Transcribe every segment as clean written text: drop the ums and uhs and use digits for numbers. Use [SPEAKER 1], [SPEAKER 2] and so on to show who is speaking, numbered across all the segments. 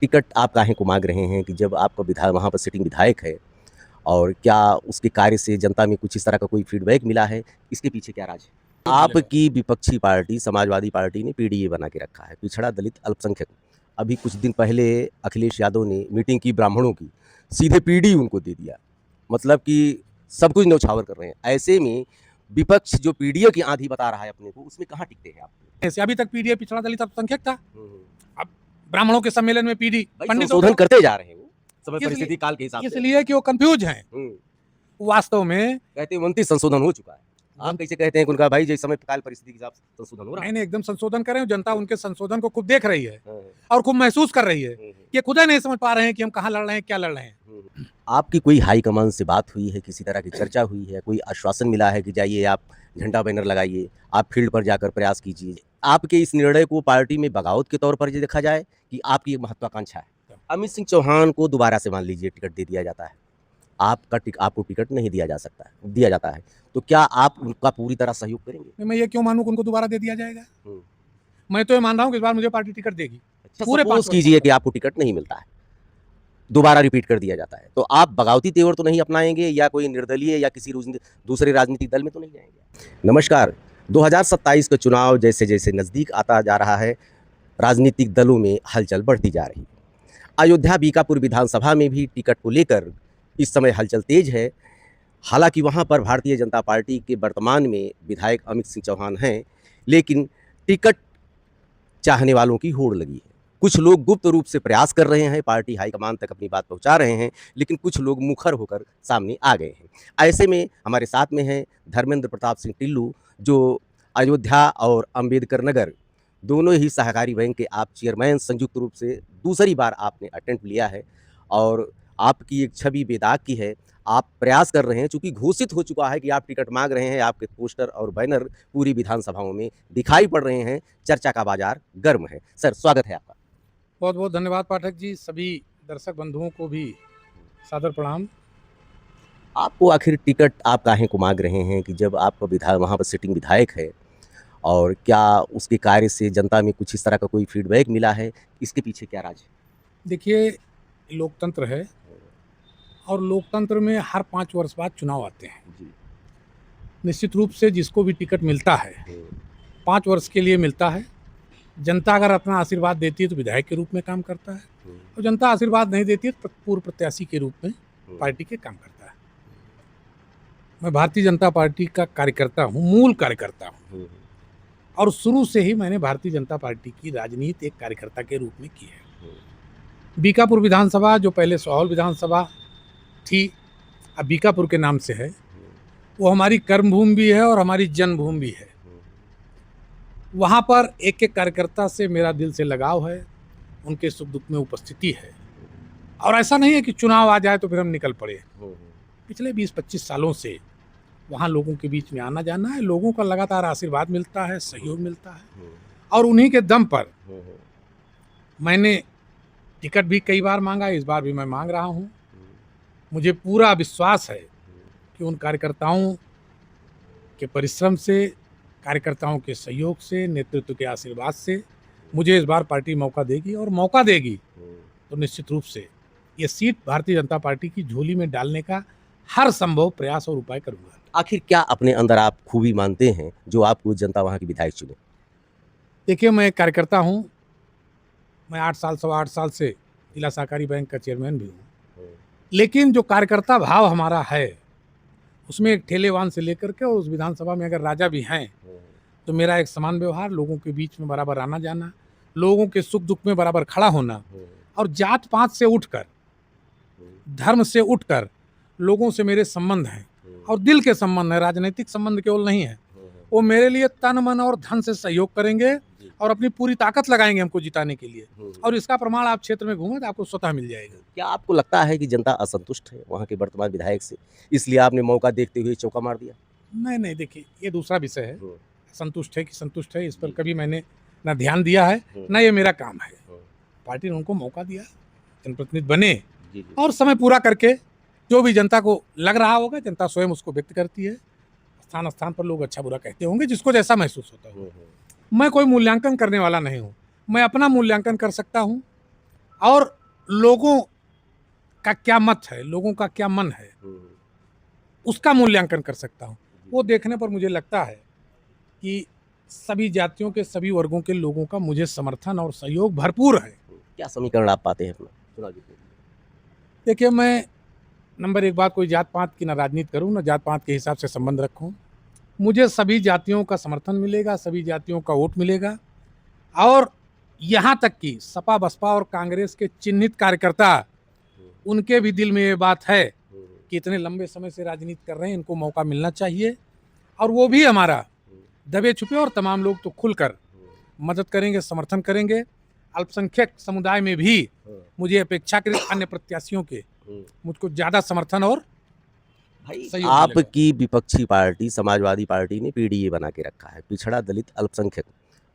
[SPEAKER 1] Ticket आप काहे को मांग रहे हैं कि जब आपका विधायक वहाँ पर सिटिंग विधायक है और क्या उसके कार्य से जनता में कुछ इस तरह का कोई फीडबैक मिला है? इसके पीछे क्या राज है? आपकी विपक्षी पार्टी समाजवादी पार्टी ने पीडीए बना के रखा है, पिछड़ा दलित अल्पसंख्यक। अभी कुछ दिन पहले अखिलेश यादव ने मीटिंग की ब्राह्मणों की, सीधे पीडी उनको दे दिया। मतलब कि सब कुछ न्यौछावर कर रहे हैं। ऐसे में विपक्ष जो पीडीए की आंधी बता रहा है अपने को, उसमें कहाँ टिकते हैं आप?
[SPEAKER 2] ऐसे अभी तक पीडीए पिछड़ा दलित अल्पसंख्यक था।
[SPEAKER 1] हम्म।
[SPEAKER 2] अब ब्राह्मणों के सम्मेलन में पीडी
[SPEAKER 1] भाई
[SPEAKER 2] पंडित
[SPEAKER 1] संशोधन करते जा रहे हैं वो, समय
[SPEAKER 2] इसलिए-
[SPEAKER 1] परिस्थिति काल के हिसाब से।
[SPEAKER 2] इसलिए कि वो कंफ्यूज हैं। वास्तव में
[SPEAKER 1] कहते हैं 29 संशोधन हो चुका है। आप कैसे कहते हैं कि उनका भाई जैसे समय काल परिस्थिति के हिसाब से संशोधन हो रहा है?
[SPEAKER 2] नहीं एकदम संशोधन करें, जनता उनके संशोधन को खूब देख रही है
[SPEAKER 1] हाँ,
[SPEAKER 2] और खूब महसूस कर रही है।
[SPEAKER 1] हाँ,
[SPEAKER 2] ये खुद ही नहीं समझ पा रहे हैं कि हम कहाँ लड़ रहे हैं, क्या लड़ रहे हैं।
[SPEAKER 1] आपकी कोई हाईकमान से बात हुई है, किसी तरह की चर्चा हुई है, कोई आश्वासन मिला है कि जाइए आप झंडा बैनर लगाइए, आप फील्ड पर जाकर प्रयास कीजिए? आपके इस निर्णय को पार्टी में बगावत के तौर पर ये देखा जाए कि आपकी एक महत्वाकांक्षा है? अमित सिंह चौहान को दोबारा से मान लीजिए टिकट दे दिया जाता है, आपको टिकट नहीं दिया जाता है, तो क्या आप उनका पूरी तरह सहयोग करेंगे?
[SPEAKER 2] मैं ये क्यों मानूं कि उनको दोबारा दे दिया जाएगा? मैं तो ये मान रहा हूँ कि इस बार मुझे पार्टी टिकट देगी।
[SPEAKER 1] पूरे सपोज कीजिए कि आपको टिकट नहीं मिलता है, दोबारा रिपीट कर दिया जाता है, तो आप बगावती तेवर तो नहीं अपनाएंगे या कोई निर्दलीय या किसी दूसरे राजनीतिक दल में तो नहीं जाएंगे? नमस्कार। 2027 का चुनाव जैसे जैसे नज़दीक आता जा रहा है, राजनीतिक दलों में हलचल बढ़ती जा रही है। अयोध्या बीकापुर विधानसभा में भी टिकट को लेकर इस समय हलचल तेज है। हालांकि वहां पर भारतीय जनता पार्टी के वर्तमान में विधायक अमित सिंह चौहान हैं, लेकिन टिकट चाहने वालों की होड़ लगी है। कुछ लोग गुप्त रूप से प्रयास कर रहे हैं, पार्टी हाईकमान तक अपनी बात पहुंचा रहे हैं, लेकिन कुछ लोग मुखर होकर सामने आ गए हैं। ऐसे में हमारे साथ में हैं धर्मेंद्र प्रताप सिंह टिल्लू, जो अयोध्या और अंबेडकर नगर दोनों ही सहकारी बैंक के आप चेयरमैन संयुक्त रूप से दूसरी बार आपने अटेम्प्ट लिया है और आपकी एक छवि बेदाग की है। आप प्रयास कर रहे हैं, चूंकि घोषित हो चुका है कि आप टिकट मांग रहे हैं, आपके पोस्टर और बैनर पूरी विधानसभाओं में दिखाई पड़ रहे हैं, चर्चा का बाजार गर्म है। सर, स्वागत है आपका।
[SPEAKER 2] बहुत बहुत धन्यवाद पाठक जी। सभी दर्शक बंधुओं को भी सादर प्रणाम।
[SPEAKER 1] आपको आखिर टिकट आप काहे को मांग रहे हैं कि जब आपका विधायक वहाँ पर सिटिंग विधायक है और क्या उसके कार्य से जनता में कुछ इस तरह का कोई फीडबैक मिला है? इसके पीछे क्या राज है?
[SPEAKER 2] देखिए, लोकतंत्र है और लोकतंत्र में हर 5 वर्ष बाद चुनाव आते हैं। निश्चित रूप से जिसको भी टिकट मिलता है 5 वर्ष के लिए मिलता है। जनता अगर अपना आशीर्वाद देती है तो विधायक के रूप में काम करता है, और जनता आशीर्वाद नहीं देती है तो पूर्व प्रत्याशी के रूप में पार्टी के काम करता है। मैं भारतीय जनता पार्टी का कार्यकर्ता हूँ, मूल कार्यकर्ता हूँ, और शुरू से ही मैंने भारतीय जनता पार्टी की राजनीति एक कार्यकर्ता के रूप में की है। बीकापुर विधानसभा, जो पहले सोहल विधानसभा थी, अब बीकापुर के नाम से है, वो हमारी कर्मभूमि भी है और हमारी जन्मभूमि भी है। वहाँ पर एक एक कार्यकर्ता से मेरा दिल से लगाव है, उनके सुख दुख में उपस्थिति है, और ऐसा नहीं है कि चुनाव आ जाए तो फिर हम निकल पड़े। पिछले 20-25 सालों से वहाँ लोगों के बीच में आना जाना है, लोगों का लगातार आशीर्वाद मिलता है, सहयोग मिलता है, और उन्हीं के दम पर मैंने टिकट भी कई बार मांगा, इस बार भी मैं मांग रहा हूँ। मुझे पूरा विश्वास है कि उन कार्यकर्ताओं के परिश्रम से, कार्यकर्ताओं के सहयोग से, नेतृत्व के आशीर्वाद से मुझे इस बार पार्टी मौका देगी, और मौका देगी तो निश्चित रूप से ये सीट भारतीय जनता पार्टी की झोली में डालने का हर संभव प्रयास और उपाय करूंगा।
[SPEAKER 1] आखिर क्या अपने अंदर आप खूबी मानते हैं जो आपको जनता वहाँ की विधायक चुने?
[SPEAKER 2] देखिए, मैं एक कार्यकर्ता हूँ। मैं 8 साल, 8.25 साल से जिला सहकारी बैंक का चेयरमैन भी हूँ, लेकिन जो कार्यकर्ता भाव हमारा है उसमें एक ठेलेवान से लेकर के और उस विधानसभा में अगर राजा भी हैं तो मेरा एक समान व्यवहार, लोगों के बीच में बराबर आना जाना, लोगों के सुख दुख में बराबर खड़ा होना, और जात पात से उठकर, धर्म से उठकर लोगों से मेरे संबंध हैं, और दिल के संबंध है, राजनीतिक संबंध केवल नहीं है। वो मेरे लिए तन मन और धन से सहयोग करेंगे और अपनी पूरी ताकत लगाएंगे हमको जिताने के लिए, और इसका प्रमाण आप क्षेत्र में घूमें तो आपको स्वतः मिल जाएगा।
[SPEAKER 1] क्या आपको लगता है कि जनता असंतुष्ट है वहाँ के वर्तमान विधायक से, इसलिए आपने मौका देखते हुए चौका मार दिया?
[SPEAKER 2] नहीं, देखिए, ये दूसरा विषय है। संतुष्ट है कि संतुष्ट है, इस पर कभी मैंने ना ध्यान दिया है, ना ये मेरा काम है। पार्टी ने उनको मौका दिया, जनप्रतिनिधि बने, और समय पूरा करके जो भी जनता को लग रहा होगा, जनता स्वयं उसको व्यक्त करती है। स्थान स्थान पर लोग अच्छा बुरा कहते होंगे, जिसको जैसा महसूस होता हो। मैं कोई मूल्यांकन करने वाला नहीं हूँ। मैं अपना मूल्यांकन कर सकता हूँ, और लोगों का क्या मत है, लोगों का क्या मन है, उसका मूल्यांकन कर सकता हूँ। वो देखने पर मुझे लगता है कि सभी जातियों के, सभी वर्गों के लोगों का मुझे समर्थन और सहयोग भरपूर है।
[SPEAKER 1] क्या समीकरण आप पाते हैं अपना चुनाव जीतने के लिए?
[SPEAKER 2] देखिए, मैं नंबर एक बात, कोई जात पात की ना राजनीति करूँ, ना जात पात के हिसाब से संबंध रखूँ। मुझे सभी जातियों का समर्थन मिलेगा, सभी जातियों का वोट मिलेगा, और यहाँ तक कि सपा बसपा और कांग्रेस के चिन्हित कार्यकर्ता, उनके भी दिल में ये बात है कि इतने लंबे समय से राजनीति कर रहे हैं, इनको मौका मिलना चाहिए, और वो भी हमारा दबे छुपे और तमाम लोग तो खुलकर मदद करेंगे, समर्थन करेंगे। अल्पसंख्यक समुदाय में भी मुझे अपेक्षाकृत अन्य प्रत्याशियों के मुझको ज़्यादा समर्थन और
[SPEAKER 1] भाई
[SPEAKER 2] सहयोग
[SPEAKER 1] आपकी विपक्षी पार्टी समाजवादी पार्टी ने पीडीए बना के रखा है, पिछड़ा दलित अल्पसंख्यक।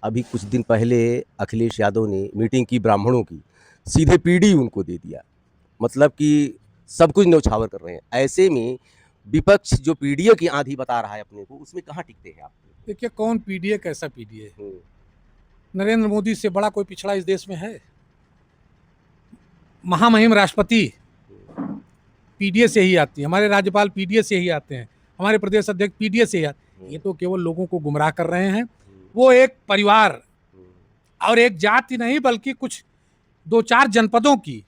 [SPEAKER 1] अभी कुछ दिन पहले अखिलेश यादव ने मीटिंग की ब्राह्मणों की, सीधे पीडी उनको दे दिया, मतलब कि सब कुछ न्यौछावर कर रहे हैं। ऐसे में विपक्ष जो पीडीए की आंधी बता रहा है अपने को, उसमें कहाँ टिकते हैं आप?
[SPEAKER 2] देखिए, कौन पीडीए, कैसा पीडीए? नरेंद्र मोदी से बड़ा कोई पिछड़ा इस देश में है? महामहिम राष्ट्रपति पीडीए से ही आती है, हमारे राज्यपाल पीडीए से ही आते हैं, हमारे प्रदेश अध्यक्ष पीडीए से ही आते हैं। ये तो केवल लोगों को गुमराह कर रहे हैं। वो एक परिवार और एक जाति नहीं, बल्कि कुछ 2-4 जनपदों की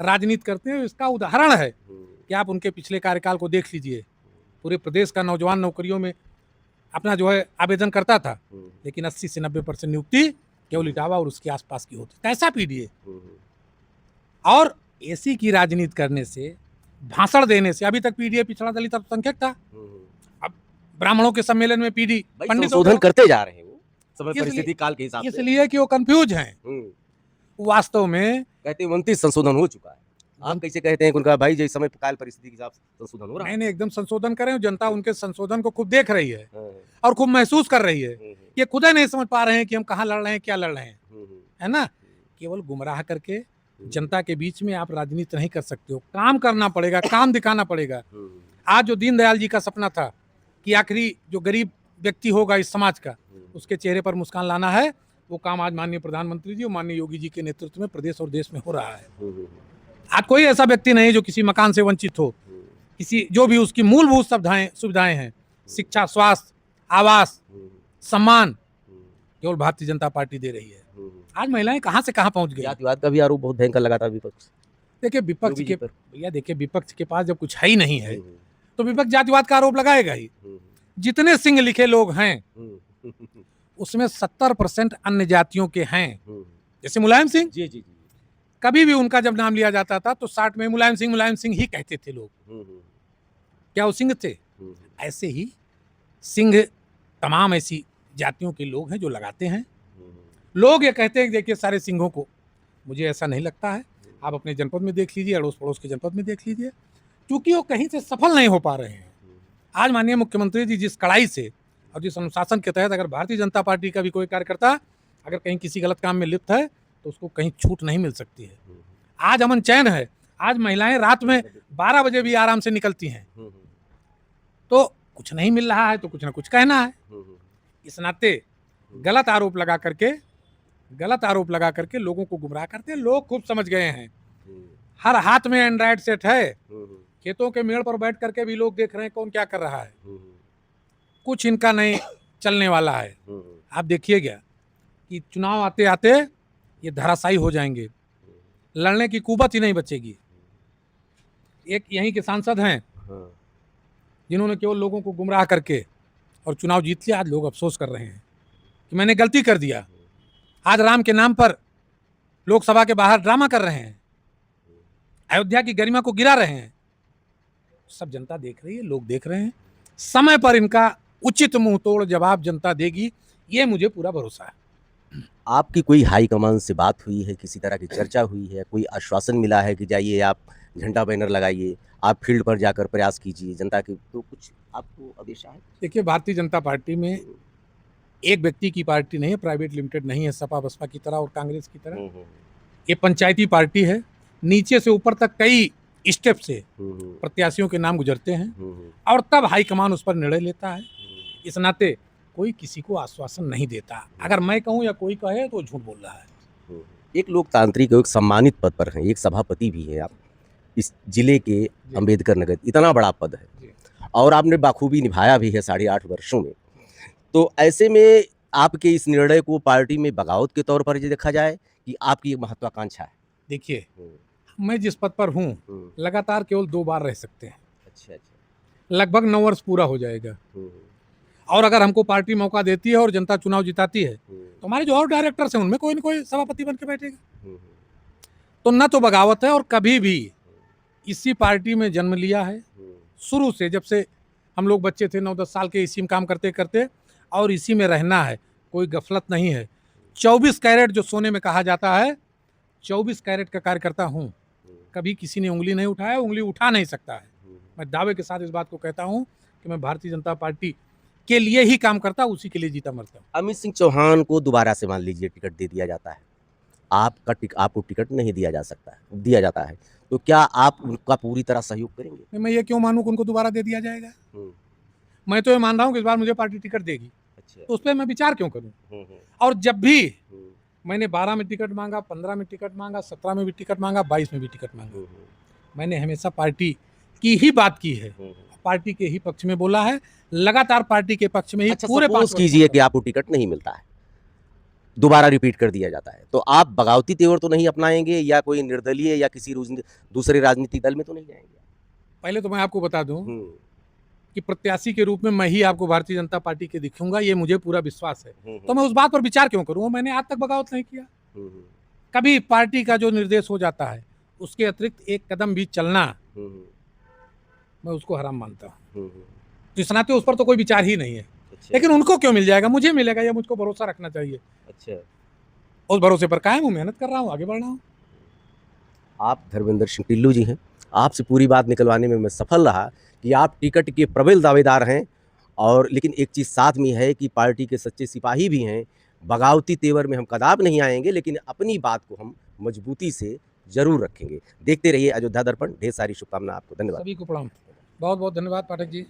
[SPEAKER 2] राजनीति करते हैं। इसका उदाहरण है कि आप उनके पिछले कार्यकाल को देख लीजिए। पूरे प्रदेश का नौजवान नौकरियों में अपना जो है आवेदन करता था, लेकिन 80 से 90% नियुक्ति केवल इटावा और उसके आसपास की होती। कैसा पीडीए? और एसी की राजनीति करने से, भाषण देने से, अभी तक पीडीए पिछड़ा दलित अल्पसंख्यक था, अब ब्राह्मणों के सम्मेलन में पीडी पंडित
[SPEAKER 1] संशोधन करते जा रहे हैं वो समय
[SPEAKER 2] इसलिए-
[SPEAKER 1] परिस्थिति काल के हिसाब से।
[SPEAKER 2] इसलिए कि वो कंफ्यूज हैं। वास्तव में
[SPEAKER 1] कहते हैं 29 संशोधन हो चुका है। आप कैसे कहते हैं कि उनका भाई जैसे समय काल परिस्थिति के हिसाब से संशोधन हो रहा है?
[SPEAKER 2] मैंने एकदम संशोधन करे, जनता उनके संशोधन को खूब देख रही है और खूब महसूस कर रही है। ये खुद ही नहीं समझ पा रहे हैं कि हम कहाँ लड़ रहे हैं, क्या लड़ रहे हैं, है ना? केवल गुमराह करके जनता के बीच में आप राजनीति नहीं कर सकते हो। काम करना पड़ेगा, काम दिखाना पड़ेगा। आज जो दीनदयाल जी का सपना था कि आखिरी जो गरीब व्यक्ति होगा इस समाज का, उसके चेहरे पर मुस्कान लाना है, वो काम आज माननीय प्रधानमंत्री जी और माननीय योगी जी के नेतृत्व में प्रदेश और देश में हो रहा है। आज कोई ऐसा व्यक्ति नहीं जो किसी मकान से वंचित हो, किसी जो भी उसकी मूलभूत सुविधाएं हैं, शिक्षा, स्वास्थ्य, आवास, सम्मान, केवल भारतीय जनता पार्टी दे रही है। आज महिलाएं कहां से कहां पहुंच गई।
[SPEAKER 1] जातिवाद का भी आरोप बहुत भयंकर लगाता है विपक्ष।
[SPEAKER 2] देखिए, विपक्ष के भैया, देखिए, विपक्ष के पास जब कुछ है ही नहीं है तो विपक्ष जातिवाद का आरोप लगाएगा ही। जितने सिंह लिखे लोग हैं उसमें 70% अन्य जातियों के हैं। जैसे मुलायम सिंह,
[SPEAKER 1] जी जी जी,
[SPEAKER 2] कभी भी उनका जब नाम लिया जाता था तो 60 में मुलायम सिंह ही कहते थे लोग। क्या वो सिंह थे? ऐसे ही सिंह तमाम ऐसी जातियों के लोग हैं जो लगाते हैं। लोग ये कहते हैं कि देखिए सारे सिंहों को, मुझे ऐसा नहीं लगता है। आप अपने जनपद में देख लीजिए, अड़ोस पड़ोस के जनपद में देख लीजिए, क्योंकि वो कहीं से सफल नहीं हो पा रहे हैं। आज माननीय मुख्यमंत्री जी जिस कड़ाई से और जिस अनुशासन के तहत, अगर भारतीय जनता पार्टी का भी कोई कार्यकर्ता अगर कहीं किसी गलत काम में लिप्त है तो उसको कहीं छूट नहीं मिल सकती है। आज अमन चैन है। आज महिलाएं रात में 12 बजे भी आराम से निकलती हैं। तो कुछ नहीं मिल रहा है तो कुछ ना कुछ कहना है। इस नाते गलत आरोप लगा करके लोगों को गुमराह करते हैं। लोग खूब समझ गए हैं। हर हाथ में एंड्रॉइड सेट है। खेतों के मेड़ पर बैठ करके भी लोग देख रहे हैं कौन क्या कर रहा है। कुछ इनका नहीं चलने वाला है। आप देखिएगा कि चुनाव आते आते ये धराशायी हो जाएंगे, लड़ने की कुवत ही नहीं बचेगी। एक यहीं के सांसद हैं जिन्होंने केवल लोगों को गुमराह करके और चुनाव जीत लिया। आज लोग अफसोस कर रहे हैं कि मैंने गलती कर दिया। आज राम के नाम पर लोकसभा के बाहर ड्रामा कर रहे हैं, अयोध्या की गरिमा को गिरा रहे हैं। सब जनता देख रही है, लोग देख रहे हैं। समय पर इनका उचित मुंह तोड़ जवाब जनता देगी, ये मुझे पूरा भरोसा है।
[SPEAKER 1] आपकी कोई हाईकमान से बात हुई है, किसी तरह की चर्चा हुई है, कोई आश्वासन मिला है कि जाइए आप झंडा बैनर लगाइए, आप फील्ड पर जाकर प्रयास कीजिए जनता की, तो कुछ आपको आदेश है?
[SPEAKER 2] देखिए, भारतीय जनता पार्टी में एक व्यक्ति की पार्टी नहीं है, प्राइवेट लिमिटेड नहीं है, सपा बसपा की तरह और कांग्रेस की तरह। ये पंचायती पार्टी है। नीचे से ऊपर तक कई स्टेप से प्रत्याशियों के नाम गुजरते हैं और तब हाईकमान उस पर निर्णय लेता है। इस नाते कोई किसी को आश्वासन नहीं देता। अगर मैं कहूँ या कोई कहे तो झूठ बोल रहा है।
[SPEAKER 1] एक लोकतांत्रिक और एक सम्मानित पद पर हैं, एक सभापति भी हैं आप इस जिले के अंबेडकर नगर, इतना बड़ा पद है
[SPEAKER 2] जी।
[SPEAKER 1] और आपने बाखूबी निभाया भी है 8.5 वर्षों में। तो ऐसे में आपके इस निर्णय को पार्टी में बगावत के तौर पर ये देखा जाए कि आपकी एक महत्वाकांक्षा है?
[SPEAKER 2] देखिए, मैं जिस पद पर हूँ लगातार केवल 2 बार रह सकते हैं।
[SPEAKER 1] अच्छा, अच्छा।
[SPEAKER 2] लगभग 9 वर्ष पूरा हो जाएगा और अगर हमको पार्टी मौका देती है और जनता चुनाव जिताती है तो हमारे जो और डायरेक्टर्स हैं उनमें कोई न कोई सभापति बन के बैठेगा। तो न तो बगावत है और कभी भी इसी पार्टी में जन्म लिया है शुरू से, जब से हम लोग बच्चे थे 9-10 साल के, इसी में काम करते करते और इसी में रहना है, कोई गफलत नहीं है। 24 कैरेट जो सोने में कहा जाता है, 24 कैरेट का कार्यकर्ता हूँ। कभी किसी ने उंगली नहीं उठाया, उंगली उठा नहीं सकता है। मैं दावे के साथ इस बात को कहता हूँ कि मैं भारतीय जनता पार्टी के लिए ही काम करता हूँ, उसी के लिए जीता मरता हूँ।
[SPEAKER 1] अमित सिंह चौहान को दोबारा से मान लीजिए टिकट दे दिया जाता है, आपको टिकट नहीं दिया जाता है, तो क्या आप उनका पूरी तरह सहयोग करेंगे?
[SPEAKER 2] मैं ये क्यों मानूं कि उनको दोबारा दे दिया जाएगा? मैं तो ये मान रहा हूँ कि इस बार मुझे पार्टी टिकट देगी।
[SPEAKER 1] अच्छा।
[SPEAKER 2] तो उस पर मैं विचार क्यों करूँ? और जब भी मैंने 12 में टिकट मांगा, 15 में टिकट मांगा, 17 में भी टिकट मांगा, 22 में भी टिकट मांगा, मैंने हमेशा पार्टी की ही बात की है, पार्टी के ही पक्ष में बोला है, लगातार पार्टी के पक्ष में ही।
[SPEAKER 1] अच्छा,
[SPEAKER 2] पूरे 5
[SPEAKER 1] सपोज कीजिए कि आपको टिकट नहीं मिलता है, दोबारा रिपीट कर दिया जाता है, तो आप बगावती तेवर तो नहीं अपनाएंगे या कोई निर्दलीय या किसी दूसरे राजनीतिक दल में तो नहीं जाएंगे?
[SPEAKER 2] पहले तो मैं आपको बता दूं कि प्रत्याशी के रूप में मैं ही आपको भारतीय जनता पार्टी के दिखूंगा, ये मुझे पूरा विश्वास है। तो मैं उस बात पर विचार क्यों करूं? मैंने आज तक बगावत नहीं किया। कभी पार्टी का जो निर्देश हो जाता है उसके अतिरिक्त एक कदम भी चलना मैं उसको हराम मानता हूँ। तो इस नाते उस पर तो कोई विचार ही नहीं है।
[SPEAKER 1] अच्छा।
[SPEAKER 2] लेकिन उनको क्यों मिल जाएगा? मुझे मिलेगा, ये मुझको भरोसा रखना चाहिए।
[SPEAKER 1] अच्छा।
[SPEAKER 2] उस भरोसे पर कायम हूँ, मेहनत कर रहा हूँ, आगे बढ़ रहा हूँ।
[SPEAKER 1] आप धर्मेंद्र सिंह टिल्लू जी हैं, आपसे पूरी बात निकलवाने में मैं सफल रहा कि आप टिकट के प्रबल दावेदार हैं, और लेकिन एक चीज़ साथ में है कि पार्टी के सच्चे सिपाही भी हैं। बगावती तेवर में हम कदाप नहीं आएंगे, लेकिन अपनी बात को हम मजबूती से जरूर रखेंगे। देखते रहिए अयोध्या दर्पण। ढेर सारी शुभकामनाएं आपको। धन्यवाद।
[SPEAKER 2] सभी को प्रणाम। बहुत बहुत धन्यवाद पाठक जी।